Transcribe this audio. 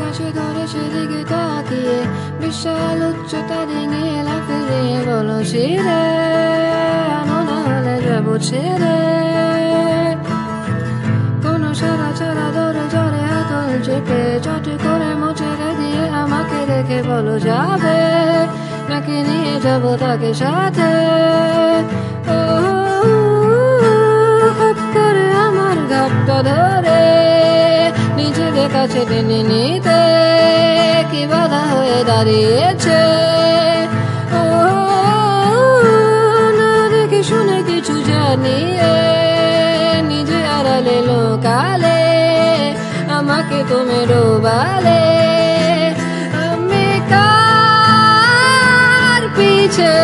কাছে ধরে সেদিকে তাকিয়ে বিশাল উচ্চতা ডিঙিয়ে লাফিয়ে বলো ছিঁড়ে আনো না হলে যাবো ছেড়ে। কোনো সারা ছাড়া ধরে জরে হাতল চেপে চট করে মুচড়ে দিয়ে আমাকে রেখে বলো যাবে নাকি নিয়ে যাবো তাকে সাথে। ও খুব করে আমার ঘাটটা ধরে নিজেদের কাছে টেনে নিতে কি বাধা হয়ে দাঁড়িয়েছে। ও না দেখে শুনে কিছু জানিয়ে নিজে আড়ালে লোকালে আমাকে তুমি ডোবালে। আমি কার পিছে